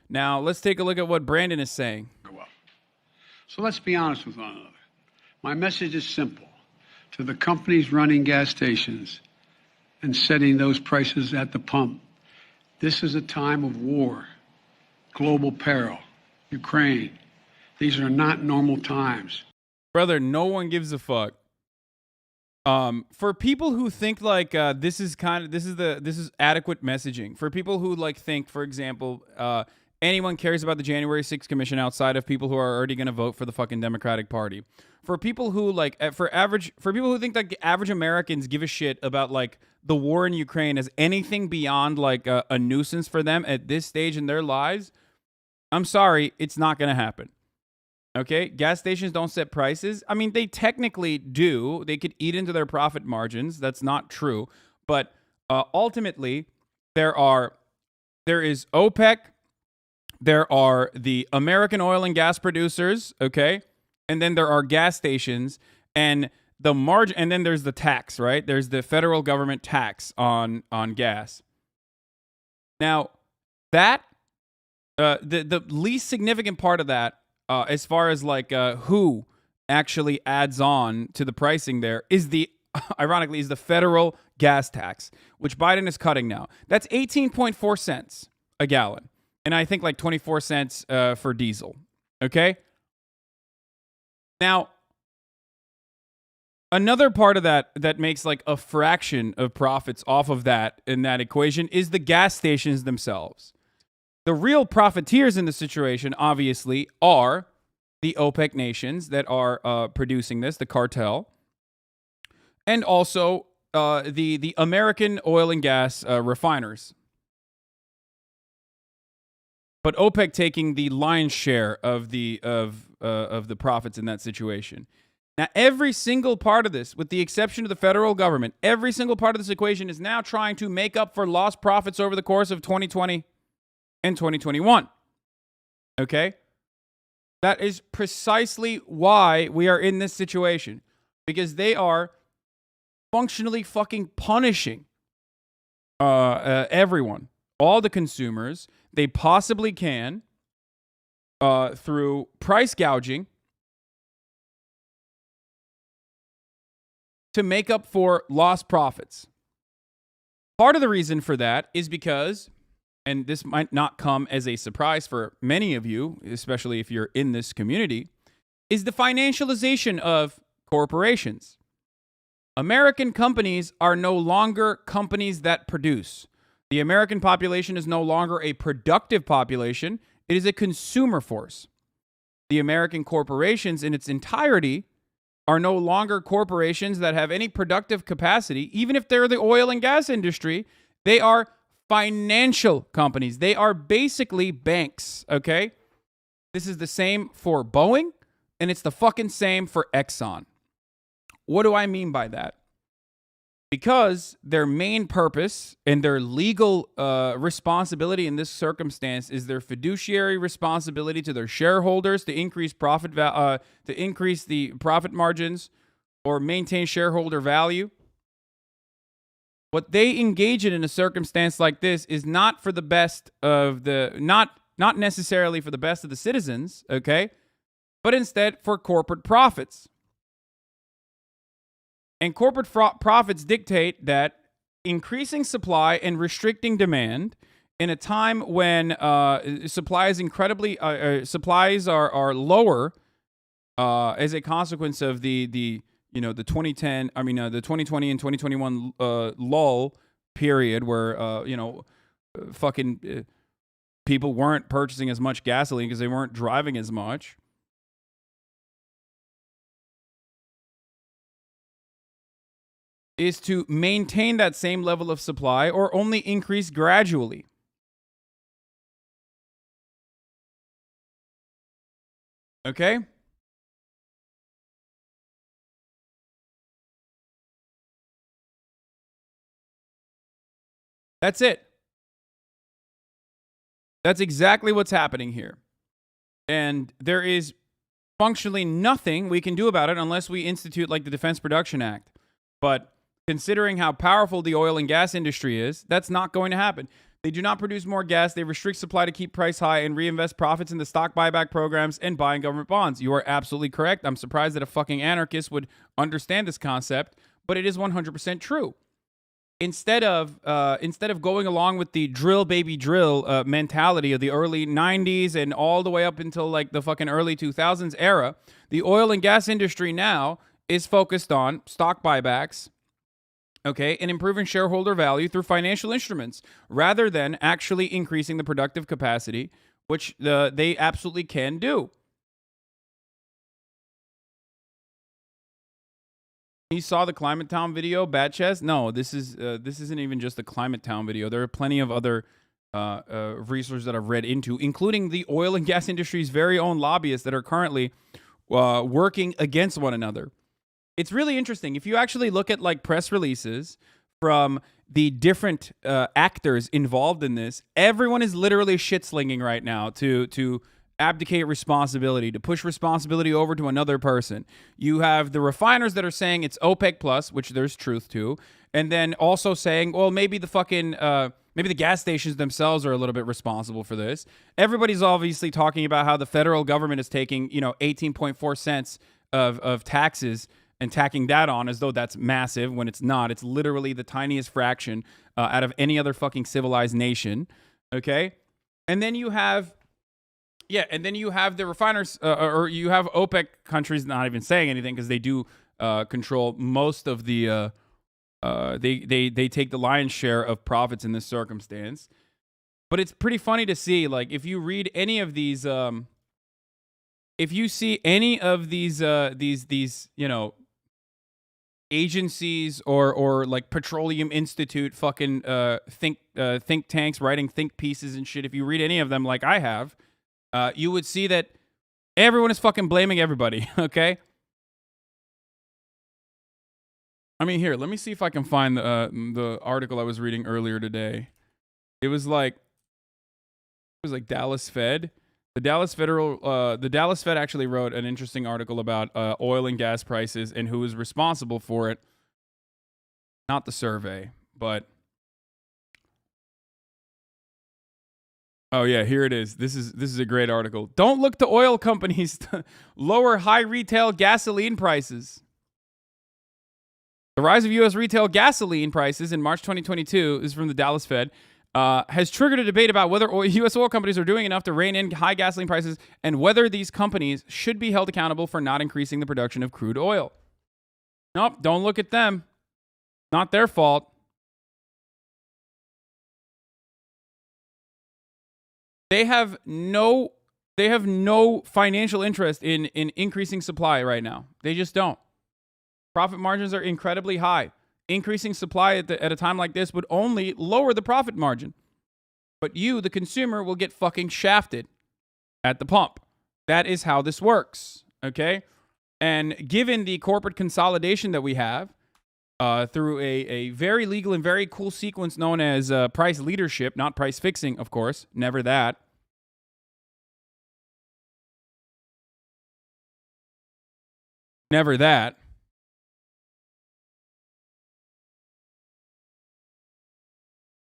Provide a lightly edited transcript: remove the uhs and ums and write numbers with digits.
Now, let's take a look at what Brandon is saying. Well, so let's be honest with one another. My message is simple. To the companies running gas stations and setting those prices at the pump, this is a time of war, global peril, Ukraine. These are not normal times. Brother, no one gives a fuck. For people who think like this is adequate messaging. For people who like think, for example, anyone cares about the January 6th commission outside of people who are already going to vote for the fucking Democratic Party. For people who like for people who think like average Americans give a shit about like the war in Ukraine as anything beyond like a nuisance for them at this stage in their lives, I'm sorry, it's not going to happen. Okay, gas stations don't set prices. I mean, they technically do. They could eat into their profit margins. That's not true. But ultimately, there is OPEC. There are the American oil and gas producers. Okay, and then there are gas stations and the margin. And then there's the tax. Right? There's the federal government tax on gas. Now, that the least significant part of that. As far as like who actually adds on to the pricing there is ironically, is the federal gas tax, which Biden is cutting now. That's 18.4 cents a gallon. And I think like 24 cents for diesel. Okay? Now, another part of that makes like a fraction of profits off of that in that equation is the gas stations themselves. The real profiteers in the situation, obviously, are the OPEC nations that are producing this, the cartel, and also the American oil and gas refiners. But OPEC taking the lion's share of the profits in that situation. Now, every single part of this, with the exception of the federal government, every single part of this equation is now trying to make up for lost profits over the course of 2020. In 2021. Okay? That is precisely why we are in this situation. Because they are functionally fucking punishing everyone. All the consumers they possibly can through price gouging to make up for lost profits. Part of the reason for that is because, and this might not come as a surprise for many of you, especially if you're in this community, is the financialization of corporations. American companies are no longer companies that produce. The American population is no longer a productive population. It is a consumer force. The American corporations in its entirety are no longer corporations that have any productive capacity. Even if they're the oil and gas industry, they are financial companies. They are basically banks, okay? This is the same for Boeing, and it's the fucking same for Exxon. What do I mean by that? Because their main purpose and their legal responsibility in this circumstance is their fiduciary responsibility to their shareholders to increase to increase the profit margins or maintain shareholder value. What they engage in a circumstance like this is not for the best of not necessarily for the best of the citizens, okay? But instead for corporate profits. And corporate profits dictate that increasing supply and restricting demand in a time when supplies are lower as a consequence of the 2020 and 2021 lull period where people weren't purchasing as much gasoline because they weren't driving as much. Is to maintain that same level of supply or only increase gradually. Okay? That's it. That's exactly what's happening here. And there is functionally nothing we can do about it unless we institute like the Defense Production Act. But considering how powerful the oil and gas industry is, that's not going to happen. They do not produce more gas. They restrict supply to keep price high and reinvest profits into stock buyback programs and buying government bonds. You are absolutely correct. I'm surprised that a fucking anarchist would understand this concept, but it is 100% true. Instead of going along with the drill baby drill mentality of the early 90s and all the way up until like the fucking early 2000s era, the oil and gas industry now is focused on stock buybacks, okay, and improving shareholder value through financial instruments rather than actually increasing the productive capacity, which they absolutely can do. You saw the Climate Town video, Bat Chest? No, this isn't even just the Climate Town video. There are plenty of other resources that I've read into, including the oil and gas industry's very own lobbyists that are currently working against one another. It's really interesting. If you actually look at like press releases from the different actors involved in this, everyone is literally shit-slinging right now to abdicate responsibility, to push responsibility over to another person. You have the refiners that are saying it's OPEC plus, which there's truth to, and then also saying, well, maybe the fucking maybe the gas stations themselves are a little bit responsible for this. Everybody's obviously talking about how the federal government is taking 18.4 cents of taxes and tacking that on as though that's massive when it's not. It's literally the tiniest fraction out of any other fucking civilized nation. Okay, and then you have. Yeah, and then you have the refiners, or you have OPEC countries not even saying anything because they do control most of the. They take the lion's share of profits in this circumstance, but it's pretty funny to see. Like, if you read any of these, if you see any of these agencies or like Petroleum Institute fucking think tanks writing think pieces and shit. If you read any of them, like I have. You would see that everyone is fucking blaming everybody, okay? I mean, here, let me see if I can find the article I was reading earlier today. It was like Dallas Fed. The Dallas Fed actually wrote an interesting article about oil and gas prices and who is responsible for it. Not the survey, but oh yeah, here it is. This is a great article. Don't look to oil companies to lower high retail gasoline prices. The rise of U.S. retail gasoline prices in March 2022 is from the Dallas Fed. Has triggered a debate about whether U.S. oil companies are doing enough to rein in high gasoline prices and whether these companies should be held accountable for not increasing the production of crude oil. Nope, don't look at them. Not their fault. They have no financial interest in increasing supply right now. They just don't. Profit margins are incredibly high. Increasing supply at a time like this would only lower the profit margin. But you, the consumer, will get fucking shafted at the pump. That is how this works, okay? And given the corporate consolidation that we have through a very legal and very cool sequence known as price leadership, not price fixing, of course, never that. Never that.